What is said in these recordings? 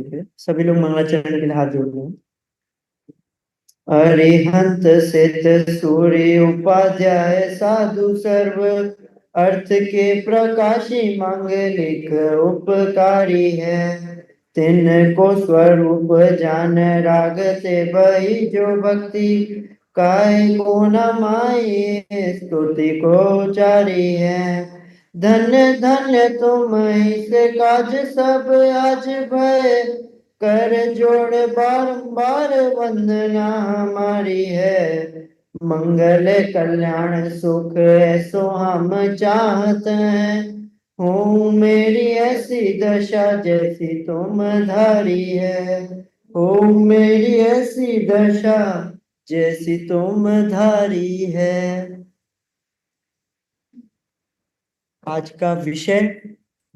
सभी लोग मंगलाचरण के लिए हाथ जोड़ रहे हैं। अरिहंत सिद्ध सूर्य उपाध्याय साधु सर्व अर्थ के प्रकाशी मांगलिक उपकारी है। तिनको स्वरूप जान राग से बही जो भक्ति काय को न माये स्तुति को उचारी है। धन्य धन्य तुम इस काज सब आज भय कर जोड़ बारंबार वंदना हमारी है। मंगल कल्याण सुख ऐसो हम चाहते हैं। हो मेरी ऐसी दशा जैसी तुम धारी है। हो मेरी ऐसी दशा जैसी तुम धारी है। आज का विषय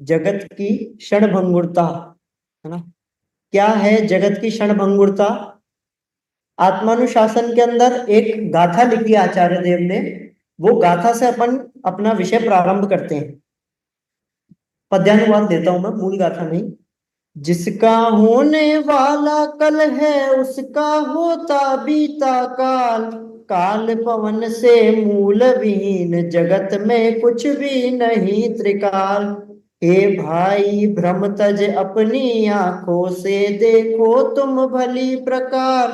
जगत की क्षणभंगुरता है ना। क्या है जगत की क्षणभंगुरता? आत्मानुशासन के अंदर एक गाथा लिखी आचार्य देव ने। वो गाथा से अपन अपना विषय प्रारंभ करते हैं। पद्यानुवाद देता हूं मैं, मूल गाथा नहीं। जिसका होने वाला कल है उसका होता बीता काल। काल पवन से मूल विहीन जगत में कुछ भी नहीं त्रिकाल। हे भाई भ्रम तज अपनी आंखों से देखो तुम भली प्रकार।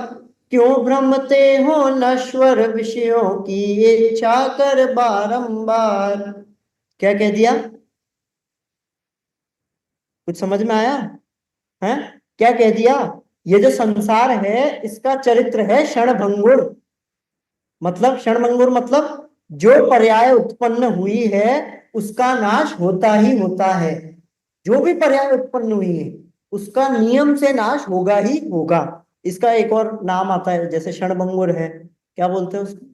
क्यों भ्रमते हो नश्वर विषयों की इच्छा कर बारंबार। क्या कह दिया? कुछ समझ में आया है? क्या कह दिया? ये जो संसार है इसका चरित्र है क्षणभंगुर। मतलब क्षणभंगुर मतलब जो पर्याय उत्पन्न हुई है उसका नाश होता ही होता है। जो भी पर्याय उत्पन्न हुई है उसका नियम से नाश होगा ही होगा। इसका एक और नाम आता है, जैसे क्षणभंगुर है, क्या बोलते हैं उसको?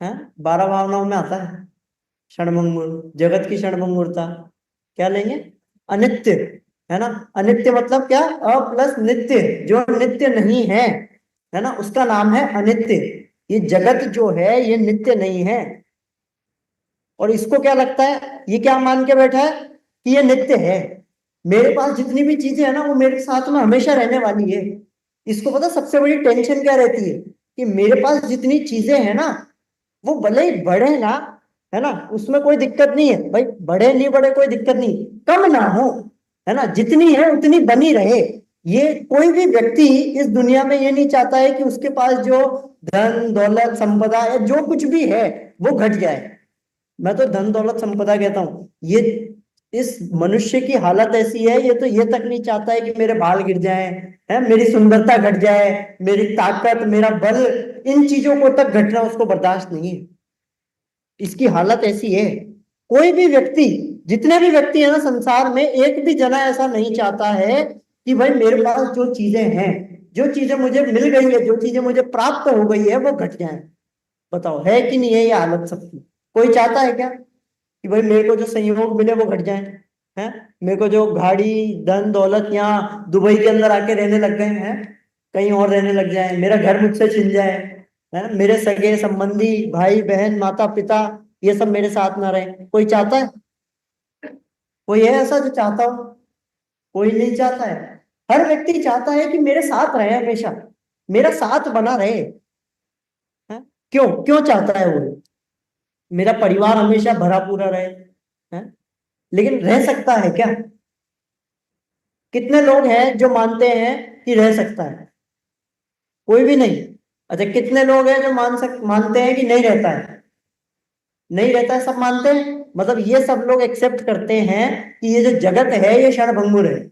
है 12 भावनाओं में आता है क्षणभंगुर। जगत की क्षणभंगुरता क्या लेंगे? अनित्य, है ना। अनित्य मतलब क्या? अ प्लस नित्य, जो नित्य नहीं है ना, उसका नाम है अनित्य। ये जगत जो है ये नित्य नहीं है। और इसको क्या लगता है, ये क्या मान के बैठा है कि ये नित्य है। मेरे पास जितनी भी चीजें है ना वो मेरे साथ में हमेशा रहने वाली है। इसको पता सबसे बड़ी टेंशन क्या रहती है कि मेरे पास जितनी चीजें हैं ना वो भले ही बढ़े ना, है ना, उसमें कोई दिक्कत नहीं है भाई। बढ़े नहीं बढ़े कोई दिक्कत नहीं, कम ना हो, है ना, जितनी है उतनी बनी रहे। ये कोई भी व्यक्ति इस दुनिया में ये नहीं चाहता है कि उसके पास जो धन दौलत संपदा या जो कुछ भी है वो घट जाए। मैं तो धन दौलत संपदा कहता हूं। ये इस मनुष्य की हालत ऐसी है, ये तो ये तक नहीं चाहता है कि मेरे बाल गिर जाएं, है, मेरी सुंदरता घट जाए, मेरी ताकत मेरा बल, इन चीजों को तक घटना उसको बर्दाश्त नहीं है। इसकी हालत ऐसी है। कोई भी व्यक्ति, जितने भी व्यक्ति है ना संसार में, एक भी जना ऐसा नहीं चाहता है कि भाई मेरे पास जो चीजें हैं, जो चीजें मुझे मिल गई है, जो चीजें मुझे प्राप्त हो गई है वो घट जाए। बताओ है कि नहीं है ये हालत सबकी? कोई चाहता है क्या कि भाई मेरे को जो संयोग मिले वो घट जाए? हैं, मेरे को जो गाड़ी धन दौलत यहाँ दुबई के अंदर आके रहने लग गए हैं, कहीं और रहने लग जाए, मेरा घर मुझसे छिन जाए, है, मेरे सगे संबंधी भाई बहन माता पिता ये सब मेरे साथ ना रहे, कोई चाहता है? कोई है ऐसा जो चाहता हो? कोई नहीं चाहता है। हर व्यक्ति चाहता है कि मेरे साथ रहे, हमेशा मेरा साथ बना रहे। है? क्यों क्यों चाहता है वो? मेरा परिवार हमेशा भरा पूरा रहे, है? लेकिन रह सकता है क्या? कितने लोग हैं जो मानते हैं कि रह सकता है? कोई भी नहीं। अच्छा, कितने लोग हैं जो मानते हैं कि नहीं रहता है? नहीं रहता है, सब मानते हैं। मतलब ये सब लोग एक्सेप्ट करते हैं कि ये जो जगत है ये क्षणभंगुर है।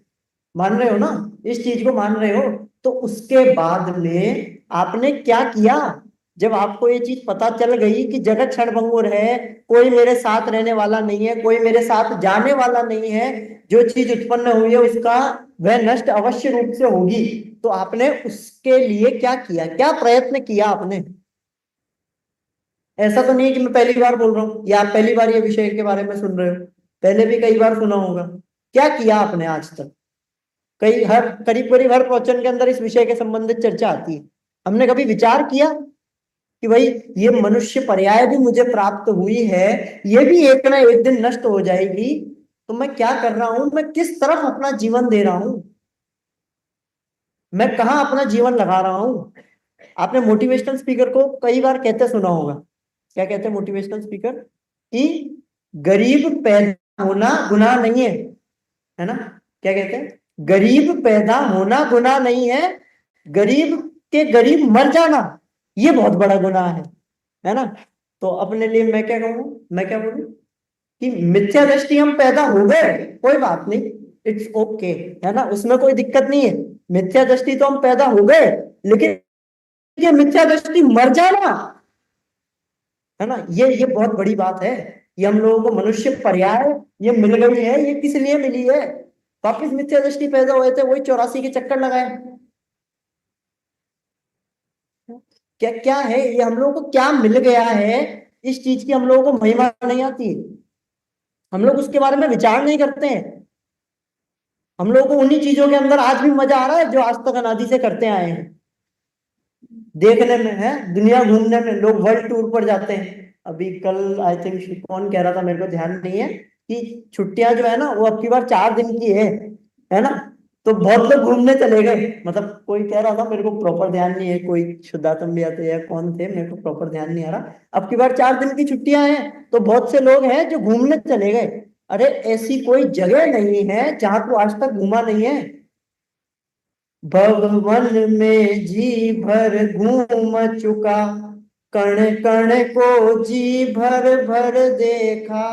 मान रहे हो ना? इस चीज को मान रहे हो? तो उसके बाद में आपने क्या किया? जब आपको ये चीज पता चल गई कि जगत क्षणभंगुर है, कोई मेरे साथ रहने वाला नहीं है, कोई मेरे साथ जाने वाला नहीं है, जो चीज उत्पन्न हुई है उसका वह नष्ट अवश्य रूप से होगी, तो आपने उसके लिए क्या किया? क्या प्रयत्न किया आपने? ऐसा तो नहीं है कि मैं पहली बार बोल रहा हूँ या आप पहली बार ये विषय के बारे में सुन रहे हो, पहले भी कई बार सुना होगा। क्या किया आपने आज तक? कई हर करीब करीब हर प्रवचन के अंदर इस विषय के संबंधित चर्चा आती है। हमने कभी विचार किया कि भाई ये मनुष्य पर्याय भी मुझे प्राप्त हुई है, ये भी एक ना एक दिन नष्ट हो जाएगी, तो मैं क्या कर रहा हूं, मैं किस तरफ अपना जीवन दे रहा हूं? मैं कहाँ अपना जीवन लगा रहा हूँ। आपने मोटिवेशनल स्पीकर को कई बार कहते सुना होगा। क्या कहते हैं मोटिवेशनल स्पीकर? कि गरीब पैदा होना गुनाह नहीं है ना? क्या कहते हैं? गरीब पैदा होना गुनाह नहीं है, गरीब के गरीब मर जाना ये बहुत बड़ा गुनाह है ना? तो अपने लिए मैं क्या कहूँ, मैं क्या बोलूँ कि मिथ्या दृष्टि हम पैदा हो गए, कोई बात नहीं, इट्स ओके, है ना? उसमें कोई दिक्कत नहीं है। मिथ्या दृष्टि तो हम पैदा हो गए, लेकिन ये मिथ्या दृष्टि मर जाना, है ना, ये बहुत बड़ी बात है। ये हम लोगों को मनुष्य पर्याय ये मिल गई है, ये किस लिए मिली है? वापिस मिथ्या दृष्टि पैदा हुए थे, वही 84 के चक्कर लगाए। क्या क्या है ये, हम लोगों को क्या मिल गया है इस चीज की, हम लोगों को महिमा नहीं आती। हम लोग उसके बारे में विचार नहीं करते हैं। हम लोगों को उन्हीं चीजों के अंदर आज भी मजा आ रहा है जो आज तक अनादि से करते आए हैं। देखने में है, दुनिया घूमने में, लोग वर्ल्ड टूर पर जाते हैं। अभी कल आई थिंक कौन कह रहा था, मेरे को ध्यान नहीं है, कि छुट्टियां जो है ना वो अब की बार 4 दिन की है ना? तो बहुत लोग घूमने चले गए, मतलब कोई कह रहा था, मेरे को प्रॉपर ध्यान नहीं है, कोई शुद्धातम भी आते या कौन थे, मेरे को प्रॉपर ध्यान नहीं आ रहा। अब की बार 4 दिन की छुट्टियां हैं, तो बहुत से लोग हैं जो घूमने चले गए। अरे ऐसी कोई जगह नहीं है जहां तू आज तक घूमा नहीं है। भवन में जी भर घूम चुका, कण कण को जी भर भर देखा,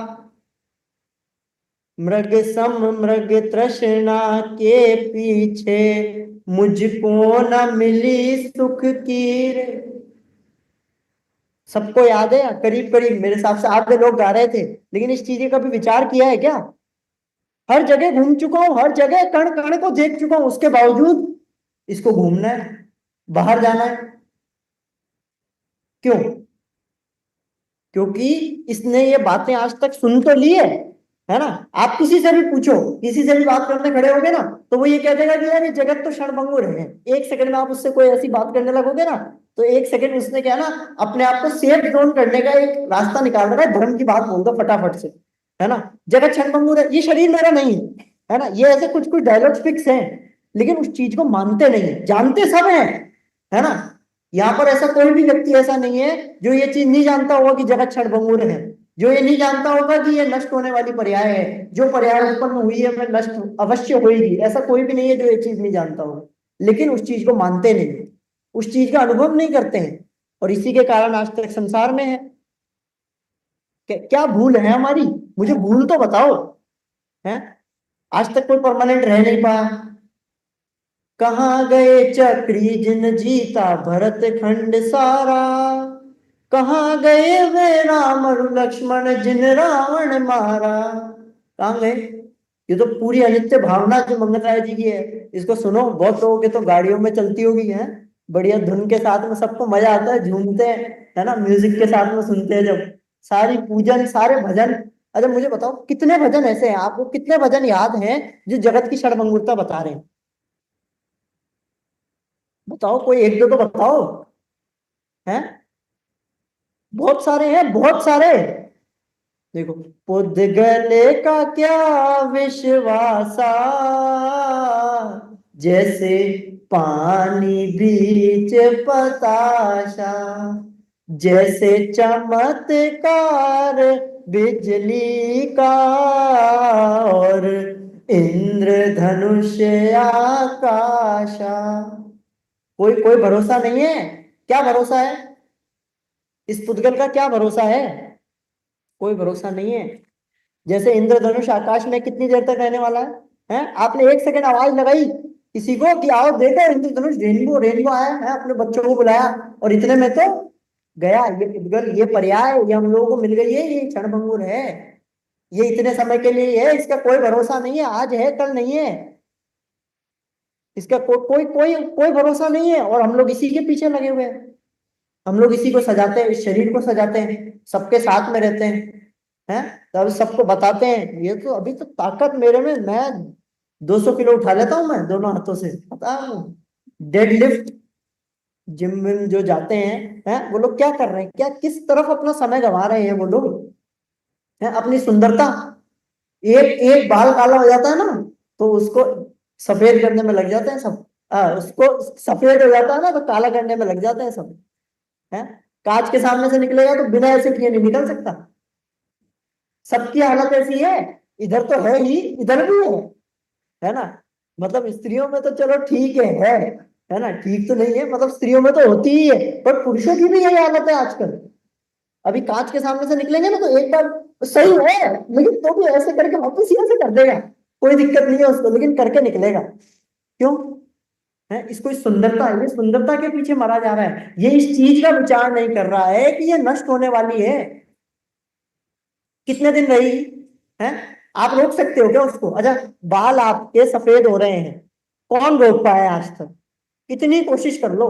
मृग सम मृग तृष्णा के पीछे, मुझको न मिली सुख की रे। सबको याद है करीब करीब, मेरे हिसाब से आधे लोग गा रहे थे, लेकिन इस चीज का कभी विचार किया है क्या? हर जगह घूम चुका हूं, हर जगह कण कण को देख चुका हूं, उसके बावजूद इसको घूमना है, बाहर जाना है। क्यों? क्योंकि इसने ये बातें आज तक सुन तो ली है ना? आप किसी से भी पूछो, किसी से भी बात करने खड़े होगे ना, तो वो ये कह देगा कि यार ये जगत तो क्षणभंगुर है। एक सेकंड में आप उससे कोई ऐसी बात करने लगोगे ना, तो एक सेकंड उसने क्या ना, अपने आप को सेफ जोन करने का एक रास्ता निकाल रखा है, धर्म की बात बोल दो फटाफट से, है ना? जगत क्षणभंगुर है, ये शरीर मेरा नहीं है ना, ये ऐसे कुछ कुछ डायलॉग फिक्स हैं, लेकिन उस चीज को मानते नहीं है, जानते सब है ना? यहाँ पर ऐसा कोई भी व्यक्ति ऐसा नहीं है जो ये चीज नहीं जानता होगा कि जगत क्षणभंगुर है, जो ये नहीं जानता होगा कि ये नष्ट होने वाली पर्याय है, जो पर्याय उत्पन्न हुई है वह नष्ट अवश्य होगी। ऐसा कोई भी नहीं है जो ये चीज नहीं जानता होगा, लेकिन उस चीज को मानते नहीं, उस चीज का अनुभव नहीं करते हैं, और इसी के कारण आज तक संसार में है। क्या भूल है हमारी? मुझे भूल तो बताओ, है? आज तक कोई परमानेंट रह नहीं पाया। कहाँ गए चक्री जिन जीता भरत खंड सारा, कहाँ गए वे राम और लक्ष्मण जिन रावण मारा। कहाँ गए? ये तो पूरी अनित्य भावना जो मंगल राय जी की है, इसको सुनो। बहुत लोगों के तो गाड़ियों में चलती होगी, है, बढ़िया धुन के साथ में, सबको मजा आता है, झूमते हैं, है ना, म्यूजिक के साथ में सुनते हैं जब, सारी पूजन सारे भजन। अच्छा मुझे बताओ कितने भजन ऐसे हैं, आपको कितने भजन याद हैं जो जगत की क्षणभंगुरता बता रहे हैं? बताओ, कोई एक दो तो बताओ। हैं? बहुत सारे हैं, बहुत सारे। देखो, पुद्गल का क्या विश्वासा, जैसे पानी बीच बताशा, जैसे चमत्कार बिजली का, और इंद्रधनुष आकाशा। कोई कोई भरोसा नहीं है? क्या भरोसा है? इस पुद्गल का क्या भरोसा है? कोई भरोसा नहीं है। जैसे इंद्रधनुष आकाश में कितनी देर तक रहने वाला है? आपने एक सेकंड आवाज लगाई किसी को कि आओ देखो इंद्रधनुष, रेनबो रेनबो आया है, अपने बच्चों को बुलाया, और इतने में तो गया ये पुद्गल, ये पर्याय, ये हम लोगों को मिल गई है, ये क्षणभंगुर है, ये इतने समय के लिए है, इसका कोई भरोसा नहीं है, आज है कल नहीं है, इसका कोई कोई कोई भरोसा नहीं है, और हम लोग इसी के पीछे लगे हुए हैं। हम लोग इसी को सजाते हैं, इस शरीर को सजाते हैं, सबके साथ में रहते हैं, तब सबको बताते हैं ये तो अभी तो ताकत मेरे में, मैं 200 किलो उठा लेता हूं मैं दोनों हाथों से, पता है? डेड लिफ्ट, जिम विम जो जाते हैं, वो लोग क्या कर रहे हैं, क्या किस तरफ अपना समय गंवा रहे हैं वो लोग, हैं? अपनी सुंदरता, एक एक बाल काला हो जाता है ना, तो उसको सफेद करने में लग जाते हैं सब, उसको सफेद हो जाता है ना तो काला करने में लग जाते हैं सब। है, कांच के सामने से निकलेगा तो बिना ऐसे किए नहीं निकल सकता। सबकी हालत ऐसी है, इधर तो है ही, इधर भी है ना। मतलब स्त्रियों में तो चलो ठीक है ना, ठीक तो नहीं है, मतलब स्त्रियों में तो होती ही है, पर पुरुषों की भी यही हालत है आजकल। अभी कांच के सामने से निकलेंगे ना तो एक बार सही है, लेकिन तो भी ऐसे करके वापस ही ऐसे कर देगा, कोई दिक्कत नहीं है उसको, लेकिन करके निकलेगा। क्यों? है, इसको इस सुंदरता है, ये सुंदरता के पीछे मरा जा रहा है, ये इस चीज का विचार नहीं कर रहा है कि ये नष्ट होने वाली है। कितने दिन रहेगी? है, आप रोक सकते हो क्या उसको? अच्छा, बाल आपके सफेद हो रहे हैं, कौन रोक पाया आज तक? कितनी कोशिश कर लो।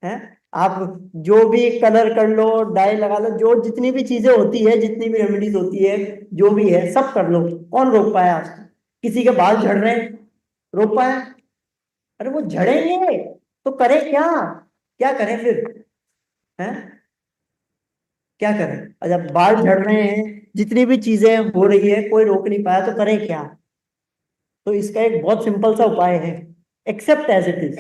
है, आप जो भी कलर कर लो, डाई लगा लो, जो जितनी भी चीजें होती है, जितनी भी रेमेडीज होती है, जो भी है सब कर लो, कौन रोक पाया आज तक? किसी के बाल झड़ रहे हैं, रोक पाया? अरे वो झड़ेंगे तो करें क्या? क्या करें फिर? हैं, क्या करें? अच्छा, बाल झड़ रहे हैं, जितनी भी चीजें हो रही है, कोई रोक नहीं पाया, तो करें क्या? तो इसका एक बहुत सिंपल सा उपाय है, एक्सेप्ट एज इट इज।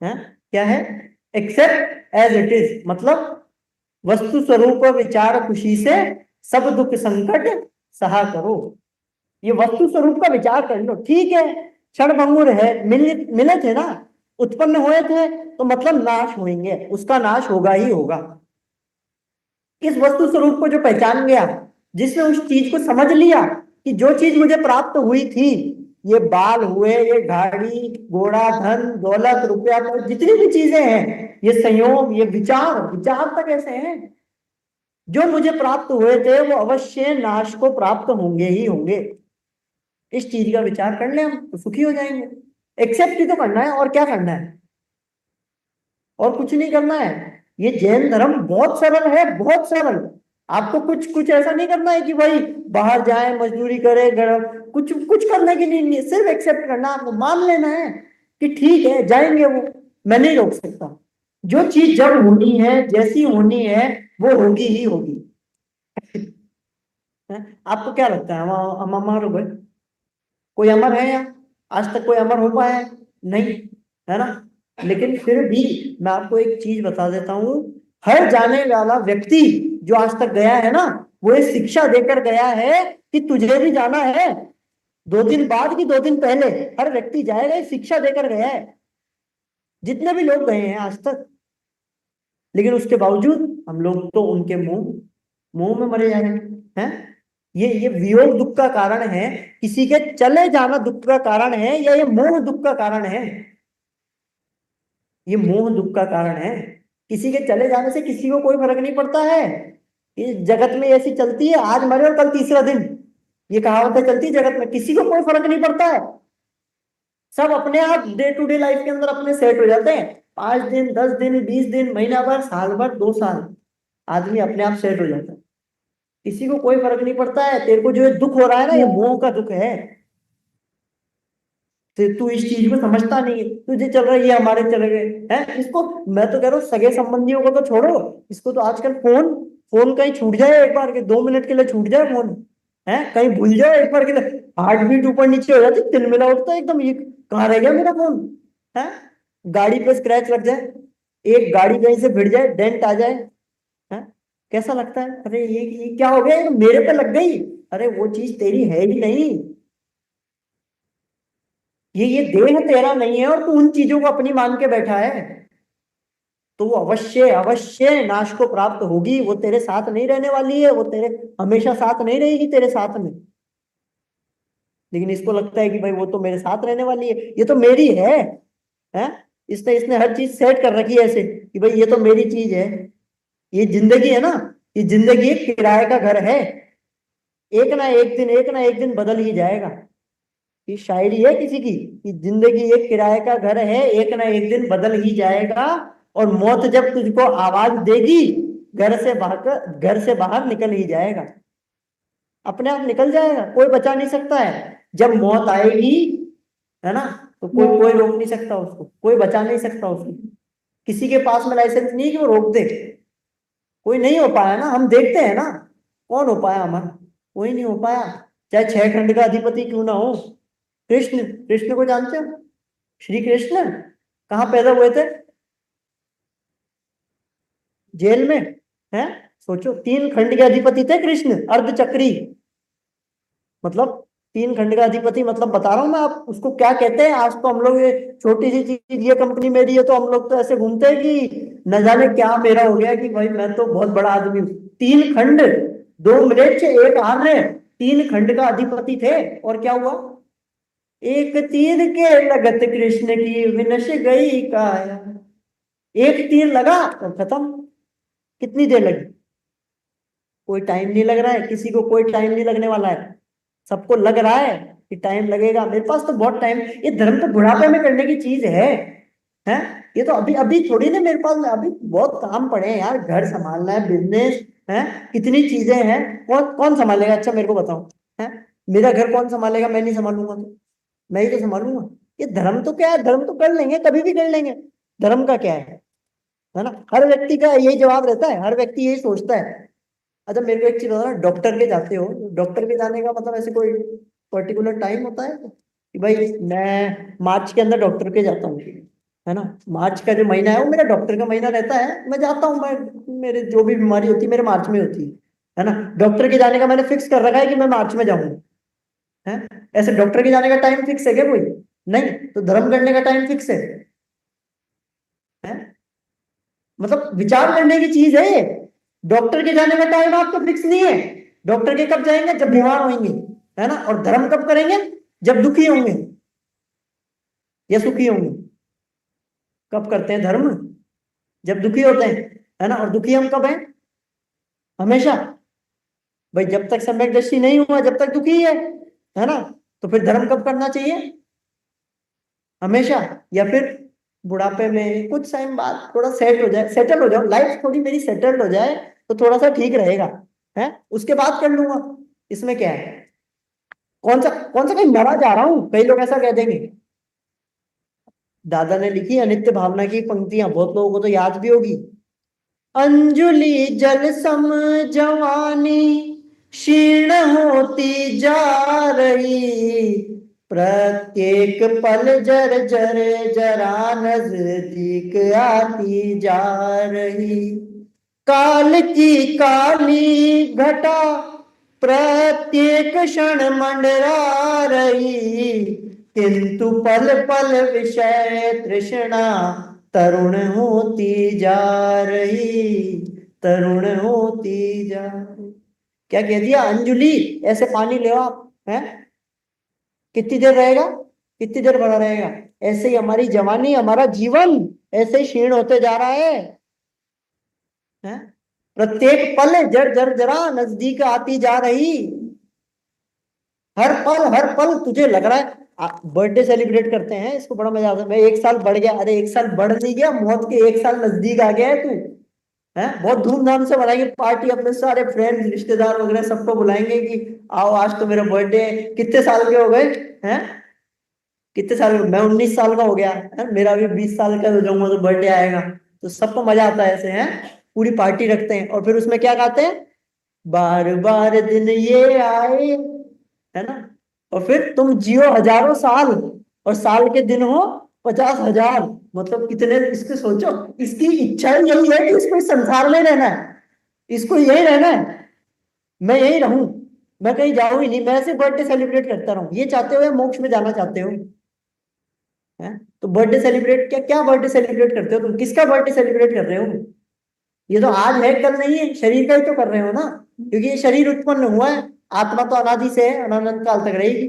है, क्या है? एक्सेप्ट एज इट इज, मतलब वस्तु स्वरूप विचार खुशी से, सब दुख संकट सहा करो। ये वस्तु स्वरूप का विचार कर लो, ठीक है, क्षण भंगुर है, मिले थे ना, उत्पन्न हुए थे, तो मतलब नाश होंगे, उसका नाश होगा ही होगा। इस वस्तु स्वरूप को जो पहचान गया, जिसने उस चीज को समझ लिया कि जो चीज मुझे प्राप्त हुई थी, ये बाल हुए, ये गाड़ी घोड़ा धन दौलत रुपया, तो जितनी भी चीजें हैं, ये संयोग, ये विचार, विचार तक ऐसे हैं, जो मुझे प्राप्त हुए थे वो अवश्य नाश को प्राप्त होंगे ही होंगे। इस चीज का विचार कर ले हम तो सुखी हो जाएंगे। एक्सेप्ट ही तो करना है, और क्या करना है? और कुछ नहीं करना है। ये जैन धर्म बहुत सरल है, बहुत सरल। आपको कुछ कुछ ऐसा नहीं करना है कि भाई बाहर जाए मजदूरी करे, कुछ कुछ करने की नहीं, सिर्फ एक्सेप्ट करना, आपको मान लेना है कि ठीक है जाएंगे वो, मैं नहीं रोक सकता। जो चीज जब होनी है, जैसी होनी है, वो होगी ही होगी। है? आपको क्या लगता है हम अमर हो गए? कोई अमर है यहाँ? आज तक कोई अमर हो पाया है? नहीं, है ना। लेकिन फिर भी मैं आपको एक चीज बता देता हूँ, हर जाने वाला व्यक्ति जो आज तक गया है ना, वो ये शिक्षा देकर गया है कि तुझे भी जाना है, 2 दिन बाद की 2 दिन पहले हर व्यक्ति जाएगा, ये शिक्षा देकर गया है, जितने भी लोग गए हैं आज तक। लेकिन उसके बावजूद हम लोग तो उनके मुंह मुंह में मरे जा रहे हैं। ये वियोग दुख का कारण है, किसी के चले जाना दुख का कारण है, या ये मोह दुख का कारण है? ये मोह दुख का कारण है। किसी के चले जाने से किसी को कोई फर्क नहीं पड़ता है। इस जगत में ऐसी चलती है, आज मरे और कल तीसरा दिन, ये कहावतें चलती है जगत में, किसी को कोई फर्क नहीं पड़ता है। सब अपने आप डे टू डे लाइफ के अंदर अपने सेट हो जाते हैं, 5 दिन 10 दिन 20 दिन, महीना भर, साल भर, 2 साल, आदमी अपने आप सेट हो जाता है। किसी को कोई फर्क नहीं पड़ता है। तेरे को जो ये दुख हो रहा है ना, ये मोह का दुख है। तू इस चीज को समझता नहीं है, तुझे चल रहा है ये हमारे चले गए हैं इसको। मैं तो कह रहा हूँ सगे संबंधियों को तो छोड़ो, इसको तो आजकल फोन, फोन कहीं छूट जाए एक बार के 2 मिनट के लिए छूट जाए फोन, है कहीं भूल जाओ एक बार के लिए, हार्ट बीट ऊपर नीचे हो जाती, तिलमिला उठता है एकदम, ये कहाँ रह गया मेरा फोन? है, गाड़ी पे स्क्रैच लग जाए, एक गाड़ी कहीं से भिड़ जाए, डेंट आ जाए, है, कैसा लगता है? अरे ये क्या हो गया, ये तो मेरे पे लग गई। अरे वो चीज तेरी है ही नहीं, ये देह तेरा नहीं है, और तू उन चीजों को अपनी मान के बैठा है, तो वो अवश्य अवश्य नाश को प्राप्त होगी। वो तेरे साथ नहीं रहने वाली है, वो तेरे हमेशा साथ नहीं रहेगी तेरे साथ में। लेकिन इसको लगता है कि भाई वो तो मेरे साथ रहने वाली है, ये तो मेरी है? इसने इसने हर चीज सेट कर रखी है ऐसे कि भाई ये तो मेरी चीज है। ये जिंदगी है ना, ये जिंदगी एक किराए का घर है, एक ना एक दिन, एक ना एक दिन बदल ही जाएगा। ये शायरी है किसी की कि जिंदगी एक किराए का घर है, एक ना एक दिन बदल ही जाएगा, और मौत जब तुझको आवाज देगी, घर से बाहर निकल ही जाएगा। अपने आप निकल जाएगा, कोई बचा नहीं सकता है। जब मौत आएगी, है ना, तो कोई कोई रोक नहीं सकता उसको, कोई बचा नहीं सकता उसको। किसी के पास में लाइसेंस नहीं है कि वो रोक दे। कोई नहीं हो पाया ना, हम देखते हैं ना, कौन हो पाया हमारा? कोई नहीं हो पाया, चाहे 6 खंड का अधिपति क्यों ना हो। कृष्ण, कृष्ण को जानते हो? श्री कृष्ण कहाँ पैदा हुए थे? जेल में। हैं? सोचो, 3 खंड के अधिपति थे कृष्ण, अर्धचक्री। मतलब 3 खंड का अधिपति, मतलब बता रहा हूं मैं, आप उसको क्या कहते हैं। आज तो हम लोग ये छोटी सी चीज, ये कंपनी मेरी है, तो हम लोग तो ऐसे घूमते हैं कि न जाने क्या मेरा हो गया कि भाई मैं तो बहुत बड़ा आदमी हूँ। 3 खंड, 2 म्लेच्छ एक आर्य, 3 खंड का अधिपति थे। और क्या हुआ? एक तीर के लगत कृष्ण की विनश गई काया। एक तीर लगा और खत्म। कितनी देर लगी? कोई टाइम नहीं लग रहा है किसी को, कोई टाइम नहीं लगने वाला है। सबको लग रहा है कि टाइम लगेगा, मेरे पास तो बहुत टाइम। ये धर्म तो बुढ़ापे में करने की चीज है। ये तो अभी अभी थोड़ी ना मेरे पास, अभी बहुत काम पड़े हैं यार, घर संभालना है, बिजनेस है, कितनी चीजें हैं। कौन कौन संभालेगा? अच्छा मेरे को बताओ। है? मेरा घर कौन संभालेगा? मैं नहीं संभालूंगा तो? मैं ही तो संभालूंगा। ये धर्म तो क्या है, धर्म तो कर लेंगे, कभी भी कर लेंगे। धर्म का क्या है ना? हर व्यक्ति का यही जवाब रहता है, हर व्यक्ति यही सोचता है। अच्छा मेरे को एक चीज बताओ ना, डॉक्टर के जाते हो, डॉक्टर के जाने का मतलब ऐसे कोई पर्टिकुलर टाइम होता है कि भाई मैं मार्च के अंदर डॉक्टर के जाता हूँ, है ना? मार्च का जो महीना है वो मेरा डॉक्टर का महीना रहता है, मैं जाता हूँ। मैं, मेरे जो भी बीमारी होती है मेरे मार्च में होती है ना? डॉक्टर के जाने का मैंने फिक्स कर रखा है कि मैं मार्च में जाऊँ। है? ऐसे डॉक्टर के जाने का टाइम फिक्स है क्या कोई? नहीं। तो धर्म करने का टाइम फिक्स है? मतलब विचार करने की चीज है ये। डॉक्टर के जाने का टाइम आपको फिक्स नहीं है। डॉक्टर के कब जाएंगे? जब बीमार होंगे, है ना? और धर्म कब करेंगे? जब दुखी होंगे या सुखी होंगे। कब करते हैं धर्म? जब दुखी होते हैं, है ना? और दुखी हम कब हैं? हमेशा। भाई जब तक सम्यक दृष्टि नहीं हुआ जब तक दुखी है ना? तो फिर धर्म कब करना चाहिए? हमेशा। या फिर बुढ़ापे में कुछ टाइम बाद थोड़ा सेट हो जाए, सेटल हो जाओ, लाइफ थोड़ी मेरी सेटल्ड हो जाए तो थोड़ा सा ठीक रहेगा। है? उसके बाद कर लूंगा। इसमें क्या है? कौन सा कहीं मरा जा रहा हूं, कई लोग ऐसा कह देंगे। दादा ने लिखी अनित्य भावना की पंक्तियां, बहुत लोगों को तो याद भी होगी। अंजुलि जल सम जवानी क्षीण होती जा रही, प्रत्येक पल जर जर जरा नजदीक आती जा रही। काल की काली घटा प्रत्येक क्षण मंडरा रही, किंतु पल पल विषय तृष्णा तरुण होती जा रही, तरुण होती जा रही। क्या कह दिया? अंजलि ऐसे पानी ले आप, है? कितनी देर रहेगा? कितनी देर बना रहेगा? ऐसे ही हमारी जवानी, हमारा जीवन ऐसे ही क्षीण होते जा रहा है? प्रत्येक पल जर जर जरा नजदीक आती जा रही। हर पल तुझे लग रहा है। बर्थडे सेलिब्रेट करते हैं, इसको बड़ा मजा आता है। मैं 1 साल बढ़ गया, अरे 1 साल बढ़ नहीं गया, मौत के 1 साल नजदीक आ गया है तू। है? बहुत धूमधाम से मनाएंगे पार्टी, अपने सारे फ्रेंड्स रिश्तेदार वगैरह सबको बुलाएंगे कि आओ आज तो मेरा बर्थडे है। कितने साल के हो गए? हैं? कितने साल? मैं 19 साल का हो गया है, मेरा भी 20 साल का हो जाऊंगा तो बर्थडे आएगा। तो सबको मजा आता है ऐसे, हैं? पूरी पार्टी रखते हैं और फिर उसमें क्या गाते हैं? बार बार दिन ये आए, है ना? और फिर तुम जियो हजारों साल और साल के दिन हो 50,000। मतलब कितने, इसके सोचो। इसकी इच्छा ही यही है कि इसको इस संसार में रहना है, इसको यही रहना है, मैं यही रहूं, मैं कहीं जाऊं ही नहीं, मैं ऐसे बर्थडे सेलिब्रेट करता रहूं। ये चाहते हो या मोक्ष में जाना चाहते हो? है? तो बर्थडे सेलिब्रेट, क्या क्या बर्थडे सेलिब्रेट करते हो तुम? किसका बर्थडे सेलिब्रेट कर रहे हो? ये तो आज है कल नहीं है, शरीर का ही तो कर रहे हो ना, क्योंकि ये शरीर उत्पन्न हुआ है। आत्मा तो अनादि से है, अनंत काल तक रहेगी।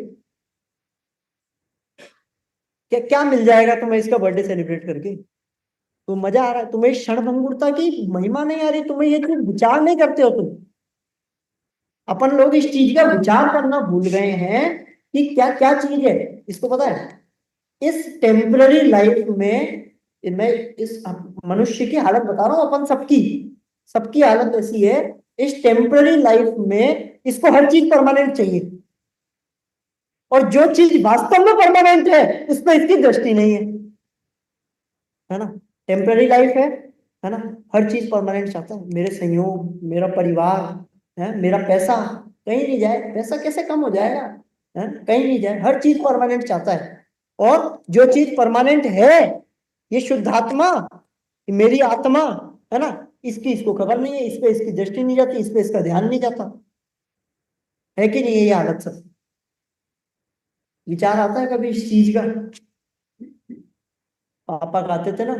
क्या क्या मिल जाएगा तुम्हें इसका बर्थडे सेलिब्रेट करके? तो मजा आ रहा है तुम्हें, क्षणभंगुरता की महिमा नहीं आ रही तुम्हें, ये चीज विचार नहीं करते हो तुम। अपन लोग इस चीज का विचार करना भूल गए हैं कि क्या क्या चीज है। इसको पता है, इस टेम्पररी लाइफ में, मैं इस मनुष्य की हालत बता रहा हूं, अपन सबकी, सबकी हालत ऐसी है। इस टेम्पररी लाइफ में इसको हर चीज परमानेंट चाहिए, और जो चीज वास्तव में परमानेंट है उस पर इसकी दृष्टि नहीं है ना? टेम्पररी लाइफ है ना? हर चीज परमानेंट चाहता है, मेरे संयोग, मेरा परिवार, है, मेरा पैसा कहीं नहीं जाए। पैसा कैसे कम हो जाएगा? है? कहीं नहीं जाए, हर चीज परमानेंट चाहता है। और जो चीज परमानेंट है, ये शुद्धात्मा, ये मेरी आत्मा है ना, इसकी इसको खबर नहीं है, इस पे इसकी दृष्टि नहीं जाती, इस पे इसका ध्यान नहीं जाता, है कि नहीं? ये हालत सब विचार आता है कभी इस चीज का? पापा गाते थे ना,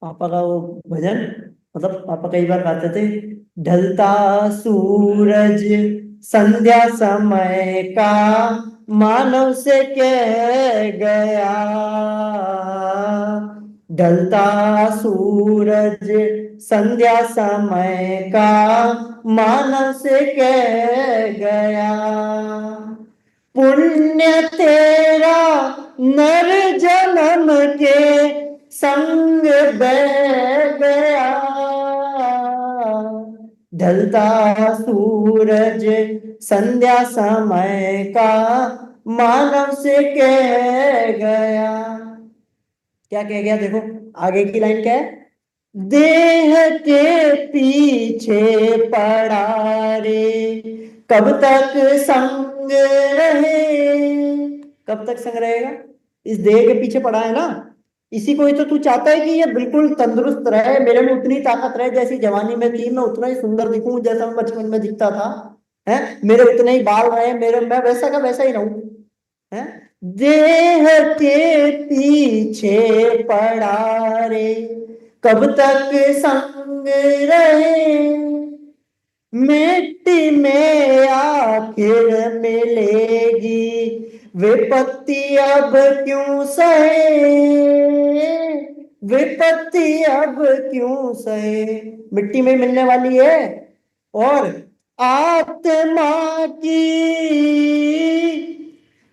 पापा का वो भजन, मतलब पापा कई बार गाते थे, ढलता सूरज संध्या समय का मानव से कह गया, ढलता सूरज संध्या समय का मानव से कह गया, पुण्य तेरा नर जन्म के संग बह गया, ढलता सूरज संध्या समय का मानव से कह गया। क्या कह गया? देखो आगे की लाइन क्या है, देह के पीछे पड़ा रे कब तक संग रहे, कब तक संग रहेगा? इस देह के पीछे पड़ा है ना, इसी को ही तो तू चाहता है कि ये बिल्कुल तंदुरुस्त रहे, मेरे में उतनी ताकत रहे जैसी जवानी में थी, मैं उतना ही सुंदर दिखूं जैसा मैं बचपन में दिखता था, है, मेरे उतने ही बाल रहे, मेरे मैं वैसा का वैसा ही रहूं, है, देह के पीछे पड़ा रे कब तक संग रहे, मिट्टी में आखिर मिलेगी विपत्ति अब क्यों सहे, विपत्ति अब क्यों सहे, मिट्टी में मिलने वाली है, और आत्मा की,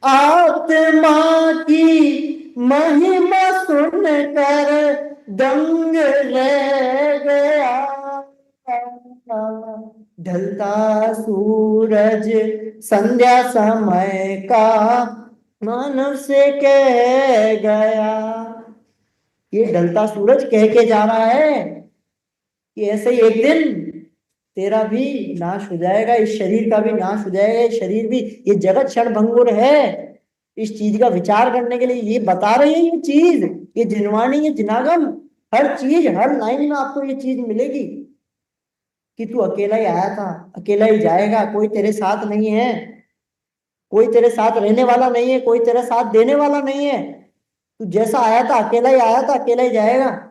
आत्मा की महिमा सुनकर दंग रह गया, ढलता सूरज संध्या समय का मानव से कह गया। ये ढलता सूरज कह के जा रहा है कि ऐसे ही एक दिन तेरा भी नाश हो जाएगा, इस शरीर का भी नाश हो जाएगा, ये शरीर भी, ये जगत क्षण भंगुर है, इस चीज का विचार करने के लिए ये बता रही है, ये चीज, ये जिनवाणी, ये जिनागम, हर चीज हर लाइन में आपको ये चीज मिलेगी कि तू अकेला ही आया था, अकेला ही जाएगा, कोई तेरे साथ नहीं है, कोई तेरे साथ रहने वाला नहीं है, कोई तेरा साथ देने वाला नहीं है, तू जैसा आया था अकेला ही आया था, अकेला ही जाएगा।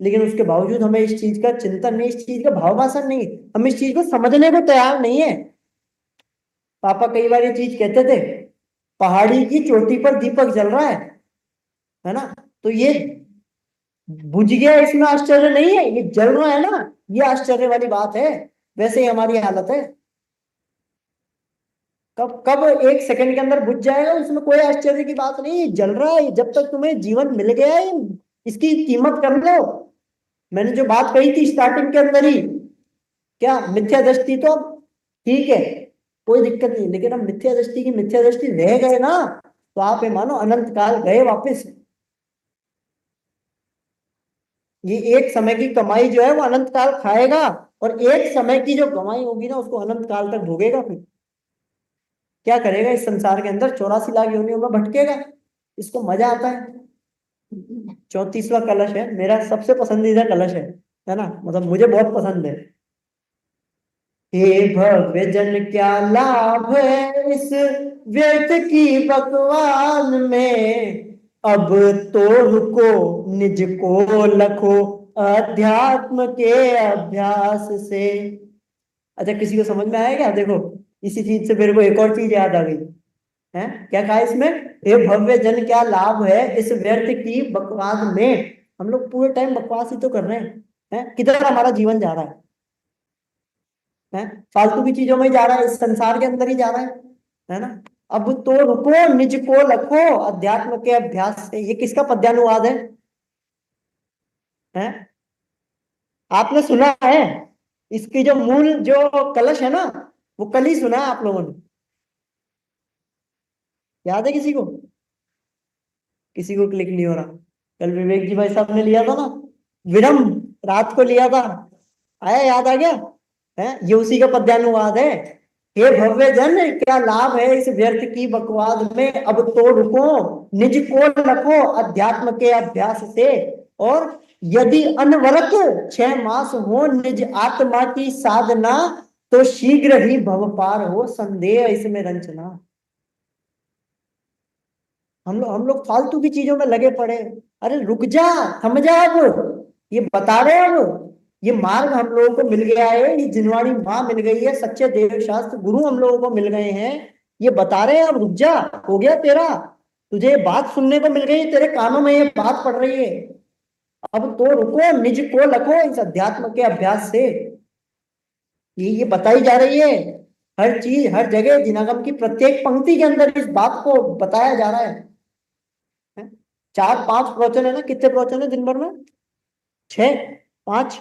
लेकिन उसके बावजूद हमें इस चीज का चिंतन नहीं, इस चीज का भाववासन नहीं, हम इस चीज को समझने को तैयार नहीं है। पापा कई बार ये चीज कहते थे, पहाड़ी की चोटी पर दीपक जल रहा है ना, तो ये बुझ गया, इसमें आश्चर्य नहीं है, ये जल रहा है ना, ये आश्चर्य वाली बात है। वैसे ही हमारी हालत है, कब कब एक सेकंड के अंदर बुझ जाएगा, उसमें कोई आश्चर्य की बात नहीं है, जल रहा है, जब तक तुम्हें जीवन मिल गया है इसकी कीमत कर लो। मैंने जो बात कही थी स्टार्टिंग के अंदर ही, क्या मिथ्या दृष्टि तो ठीक है, कोई दिक्कत नहीं, लेकिन अब मिथ्या दृष्टि की मिथ्या दृष्टि रह गए ना, तो आप ये मानो अनंत काल गए वापस। ये एक समय की कमाई जो है वो अनंत काल खाएगा, और एक समय की जो कमाई होगी ना उसको अनंत काल तक भोगेगा। फिर क्या करेगा? इस संसार के अंदर 84 लाख योनियों में भटकेगा, इसको मजा आता है। 34वां कलश है मेरा सबसे पसंदीदा कलश है ना, मतलब मुझे बहुत पसंद है। हे भव्य जन क्या लाभ है इस व्यर्थ की बकवास में, अब तो रुको निज को लखो अध्यात्म के अभ्यास से। अच्छा, किसी को समझ में आया क्या? देखो इसी चीज से मेरे को एक और चीज याद आ गई है, क्या कहा इसमें, हे भव्य जन क्या लाभ है इस व्यर्थ की बकवास में। हम लोग पूरे टाइम बकवास ही तो कर रहे हैं, किधर हमारा जीवन जा रहा है, फालतू की चीजों में ही जा रहा है, इस संसार के अंदर ही जा रहा है ना। अब तो रुको निज को लखो अध्यात्म के अभ्यास से, ये किसका पद्यानुवाद है? आपने सुना है? इसकी जो मूल जो कलश है ना, वो कल ही सुना है आप लोगों ने, याद है किसी को? किसी को क्लिक नहीं हो रहा। कल विवेक जी भाई साहब ने लिया था ना, विरम, रात को लिया था, आया, याद आ गया है? ये उसी का पद्यानुवाद है हे भव्य जन, क्या लाभ है इस व्यर्थ की बकवाद में, अब तो रुको, निज को रखो अध्यात्म के अभ्यास से। और यदि अनवरत 6 मास हो निज आत्मा की साधना, तो शीघ्र ही भव पार हो, संदेह इसमें रंजना। हम लोग फालतू की चीजों में लगे पड़े। अरे रुक जा, थम जा अब, ये बता रहे हैं अब। ये मार्ग हम लोगों को मिल गया है, ये जिनवाणी माँ मिल गई है, सच्चे देव शास्त्र गुरु हम लोगों को मिल गए हैं। ये बता रहे हैं अब रुक जा, हो गया तेरा, तुझे ये बात सुनने को मिल गई, तेरे कानों में ये बात पड़ रही है। अब तो रुको, निज को लखो इस अध्यात्म के अभ्यास से। ये बताई जा रही है, हर चीज हर जगह जिनागम की प्रत्येक पंक्ति के अंदर इस बात को बताया जा रहा है। 4-5 प्रवचन है ना, कितने प्रवचन है दिन भर में? 6, 5,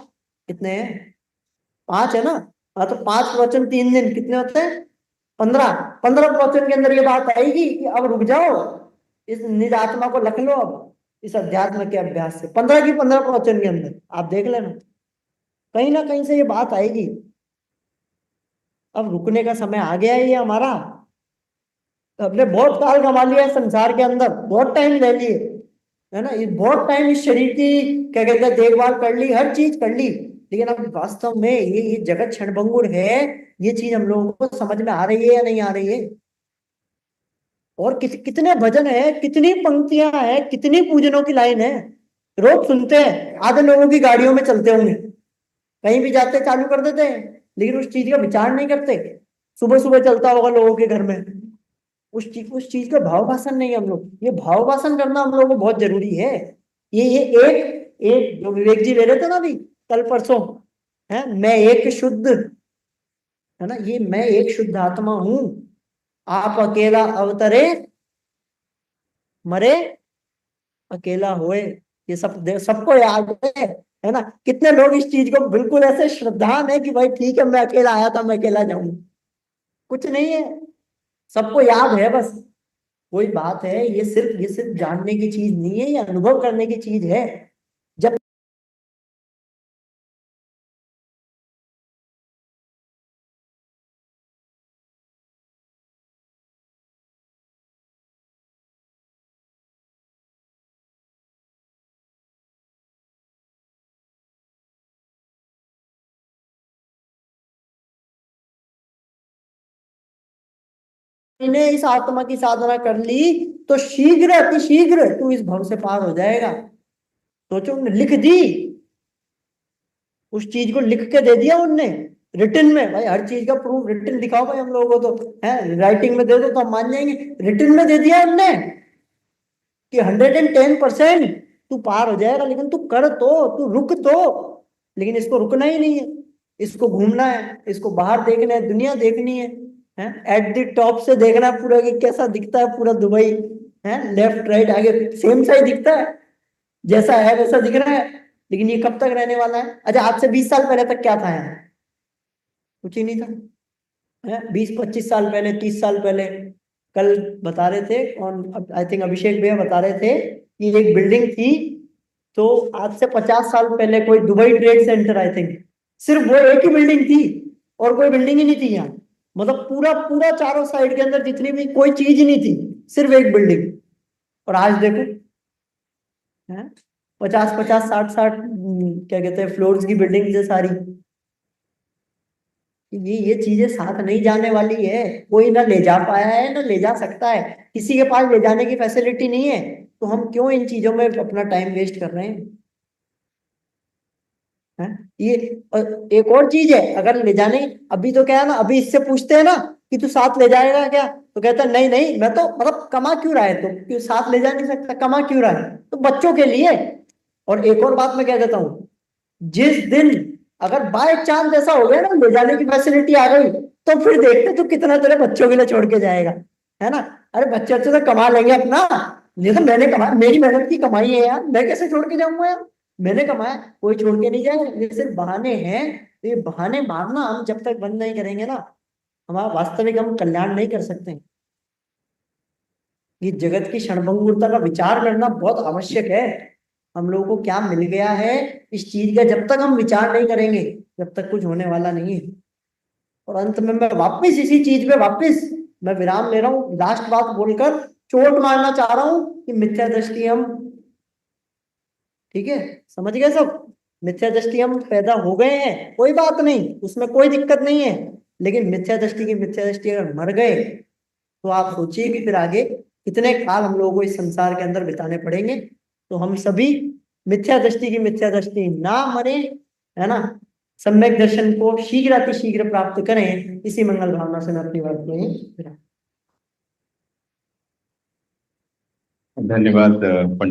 कितने हैं? 5 है ना। हाँ तो 5 प्रवचन 3 दिन कितने होते हैं? 15। 15 प्रवचन के अंदर ये बात आएगी कि अब रुक जाओ, इस निज आत्मा को लख लो अब इस अध्यात्म के अभ्यास से। 15 की 15 प्रवचन के अंदर आप देख लेना, कहीं ना कहीं से ये बात आएगी। अब रुकने का समय आ गया है ये हमारा। हमने बहुत काल कमा लिया है संसार के अंदर, बहुत टाइम ले लिए, है ना, ये बहुत टाइम इस शरीर की क्या कहते हैं देखभाल कर ली, हर चीज कर ली, लेकिन अब वास्तव में ये जगत क्षणभंगुर है। ये चीज हम लोगों को समझ में आ रही है या नहीं आ रही है? और कितने भजन है, कितनी पंक्तियां हैं, कितनी पूजनों की लाइन है, रोज सुनते हैं, आधे लोगों की गाड़ियों में चलते होंगे, कहीं भी जाते चालू कर देते हैं, लेकिन उस चीज का विचार नहीं करते। सुबह सुबह चलता होगा लोगों के घर में, उस चीज का भाव भाषण नहीं है हम लोग। ये भाव भाषण करना हम लोगों को बहुत जरूरी है। ये एक एक जो विवेक जी ले रहे थे ना अभी कल परसों, है मैं एक शुद्ध, है ना, ये मैं एक शुद्ध आत्मा हूं, आप अकेला अवतरे, मरे अकेला होए। ये सबको याद है ना। कितने लोग इस चीज को बिल्कुल ऐसे श्रद्धान है कि भाई ठीक है मैं अकेला आया था, मैं अकेला जाऊं, कुछ नहीं है, सबको याद है बस। कोई बात है, ये सिर्फ जानने की चीज नहीं है, ये अनुभव करने की चीज है। जब मैंने इस आत्मा की साधना कर ली, तो शीघ्र अति शीघ्र तू इस भव से पार हो जाएगा। सोचो, उन्होंने लिख दी, उस चीज को लिख के दे दिया उनने, रिटर्न में। भाई हर चीज का प्रूफ रिटर्न दिखाओ भाई हम लोगों को, तो है राइटिंग में दे दो तो हम मान जाएंगे। रिटर्न में दे दिया उनने कि 110% तू पार हो जाएगा, लेकिन तू कर तो, तू रुक तो। लेकिन इसको रुकना ही नहीं है, इसको घूमना है, इसको बाहर देखना है, दुनिया देखनी है एट द टॉप से देखना है पूरा कि कैसा दिखता है पूरा दुबई, है लेफ्ट राइट आगे सेम सा ही दिखता है, जैसा है वैसा दिख रहा है। लेकिन ये कब तक रहने वाला है? अच्छा आज से 20 साल पहले तक क्या था यहाँ? कुछ ही नहीं था, है 20-25 साल पहले, 30 साल पहले। कल बता रहे थे कौन, आई थिंक अभिषेक भैया बता रहे थे कि एक बिल्डिंग थी, तो आज से 50 साल पहले कोई Dubai trade centre I think, सिर्फ वो एक ही बिल्डिंग थी और कोई बिल्डिंग ही नहीं थी यहाँ। मतलब पूरा पूरा चारों साइड के अंदर जितनी भी कोई चीज ही नहीं थी, सिर्फ एक बिल्डिंग। और आज देखो, है 50-50, 60-60 क्या कहते हैं फ्लोर्स की बिल्डिंग है सारी। ये चीजें साथ नहीं जाने वाली है, कोई ना ले जा पाया है ना ले जा सकता है, किसी के पास ले जाने की फैसिलिटी नहीं है, तो हम क्यों इन चीजों में अपना टाइम वेस्ट कर रहे हैं? है ये एक और चीज है, अगर ले जाने, अभी तो क्या है ना, अभी इससे पूछते हैं ना कि तू साथ ले जाएगा क्या, तो कहता है नहीं नहीं, मैं तो मतलब कमा क्यों रहा है, तो क्यों साथ ले जा नहीं सकता, कमा क्यों रहा है, तो बच्चों के लिए। और एक और बात मैं कह देता हूँ, जिस दिन अगर बाय चांस ऐसा हो गया ना ले जाने की फैसिलिटी आ गई, तो फिर देखते तो कितना तेरे बच्चों के लिए छोड़ के जाएगा, है ना। अरे बच्चे अच्छे से कमा लेंगे अपना, ये तो मैंने कमा, मेरी मेहनत की कमाई है यार, मैं कैसे छोड़ के जाऊंगा यार, मैंने कमाया, कोई छोड़ के नहीं जाएगा। ये सिर्फ बहाने हैं, तो ये बहाने मारना हम जब तक बंद नहीं करेंगे ना, हमारा वास्तविक हम कल्याण नहीं कर सकते। ये जगत की क्षणभंगुरता का विचार करना बहुत आवश्यक है। हम लोगों को क्या मिल गया है इस चीज का, जब तक हम विचार नहीं करेंगे जब तक कुछ होने वाला नहीं है। और अंत में मैं वापस इसी चीज पे वापस मैं विराम ले रहा हूं, लास्ट बात बोलकर चोट मारना चाह रहा हूं कि मिथ्या दृष्टि हम, ठीक है, समझ गए सब, मिथ्या दृष्टि हम पैदा हो गए हैं, कोई बात नहीं, उसमें कोई दिक्कत नहीं है, लेकिन मिथ्या दृष्टि की मिथ्या दृष्टि अगर मर गए तो आप सोचिए कि फिर आगे कितने काल हम लोगों को इस संसार के अंदर बिताने पड़ेंगे। तो हम सभी मिथ्या दृष्टि की मिथ्या दृष्टि ना मरे, है ना, सम्यक दर्शन को शीघ्र अतिशीघ्र प्राप्त करें, इसी मंगल भावना से मैं अपनी बात को धन्यवाद पंडित।